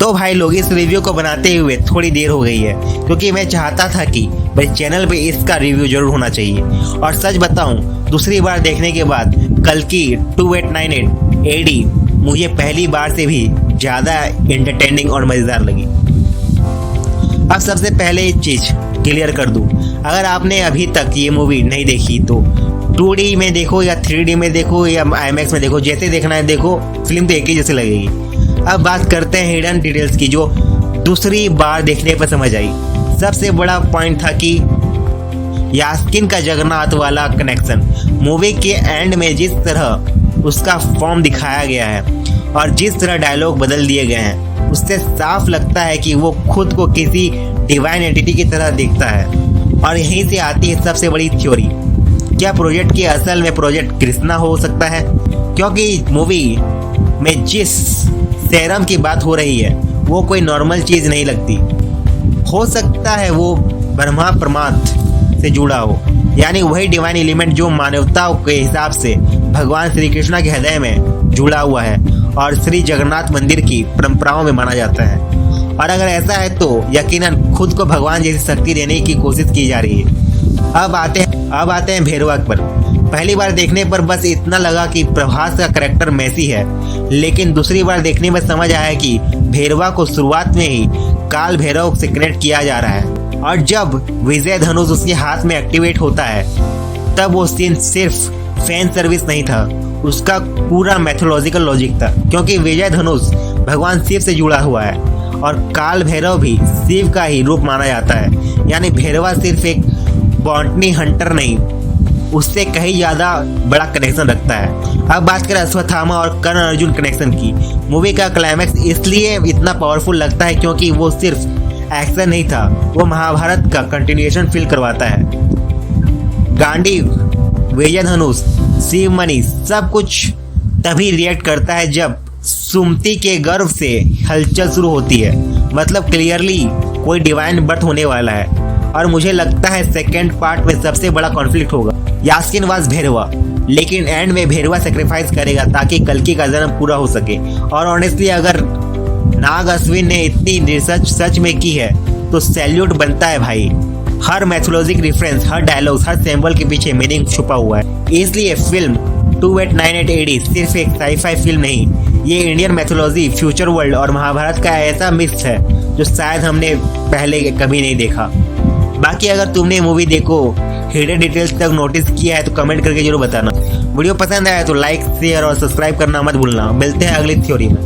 तो भाई लोग इस रिव्यू को बनाते हुए थोड़ी देर हो गई है, क्योंकि मैं चाहता था कि मेरे चैनल पे इसका रिव्यू जरूर होना चाहिए। और सच बताऊं, दूसरी बार देखने के बाद कल्कि 2898 AD मुझे पहली बार से भी ज़्यादा एंटरटेनिंग और मज़ेदार लगी। अब सबसे पहले एक चीज़ क्लियर कर दूं, अगर आपने अभी तक ये मूवी नहीं देखी तो 2D में देखो या 3D में देखो या IMAX में देखो, जैसे देखना है देखो, फिल्म तो एक ही जैसे लगेगी। अब बात करते हैं हिडन डिटेल्स की, जो दूसरी बार देखने पर समझ आई। सबसे बड़ा पॉइंट था कि यास्किन का जगन्नाथ वाला कनेक्शन। मूवी के एंड में जिस तरह उसका फॉर्म दिखाया गया है और जिस तरह डायलॉग बदल दिए गए हैं, उससे साफ लगता है कि वो खुद को किसी डिवाइन एंटिटी की तरह देखता है। और यहीं से आती है सबसे बड़ी थ्योरी, क्या प्रोजेक्ट की असल में प्रोजेक्ट कृष्णा हो सकता है? क्योंकि मूवी में जिस सेरम की बात हो रही है वो कोई नॉर्मल चीज़ नहीं लगती। हो सकता है वो ब्रह्मा परमात्मा से जुड़ा हो, यानी वही डिवाइन एलिमेंट जो मानवता के हिसाब से भगवान श्री कृष्णा के हृदय में जुड़ा हुआ है और श्री जगन्नाथ मंदिर की परंपराओं में माना जाता है। और अगर ऐसा है तो यकीनन खुद को भगवान जैसी शक्ति देने की कोशिश की जा रही है। अब आते हैं भेरवा पर। पहली बार देखने पर बस इतना लगा कि प्रभास का करैक्टर मैसी है, लेकिन दूसरी बार देखने में समझ आया कि भेरवा को शुरुआत में ही काल भैरव से कनेक्ट किया जा रहा है। और जब विजय धनुष उसके हाथ में एक्टिवेट होता है तब वो सीन सिर्फ फैन सर्विस नहीं था, उसका पूरा मैथोलॉजिकल लॉजिक था। क्योंकि विजय धनुष भगवान शिव से जुड़ा हुआ है और काल भैरव भी शिव का ही रूप माना जाता है। यानी भैरवा सिर्फ एक बॉटनी हंटर नहीं, उससे कहीं ज़्यादा बड़ा कनेक्शन रखता है। अब बात करें अश्वत्थामा और कर्ण अर्जुन कनेक्शन की। मूवी का क्लाइमैक्स इसलिए इतना पावरफुल लगता है क्योंकि वो सिर्फ एक्शन नहीं था, वो महाभारत का कंटिन्यूएशन फील करवाता है। गांडीव, विजय धनुष, शिव मणि सब कुछ तभी रिएक्ट करता है जब सुमति के गर्भ से हलचल शुरू होती है। मतलब क्लियरली कोई डिवाइन बर्थ होने वाला है। और मुझे लगता है सेकेंड पार्ट में सबसे बड़ा कॉन्फ्लिक्ट होगा यास्किन वाज भैरवा, लेकिन एंड में भैरवा सेक्रीफाइस करेगा ताकि कल्कि का जन्म पूरा हो सके। और ऑनेस्टली अगर नाग अश्विन ने इतनी रिसर्च सच में की है तो सैल्यूट बनता है भाई। हर मैथोलॉजिक रेफरेंस, हर डायलॉग, हर सिंबल के पीछे मीनिंग छुपा हुआ है। इसलिए फिल्म 2898 AD सिर्फ एक साई-फाई फिल्म नहीं, ये इंडियन मैथोलॉजी, फ्यूचर वर्ल्ड और महाभारत का ऐसा मिक्स है जो शायद हमने पहले कभी नहीं देखा। बाकी अगर तुमने मूवी देखो हिडन डिटेल्स तक नोटिस किया है तो कमेंट करके जरूर बताना। वीडियो पसंद आया तो लाइक, शेयर और सब्सक्राइब करना मत भूलना। मिलते हैं अगली थ्योरी में।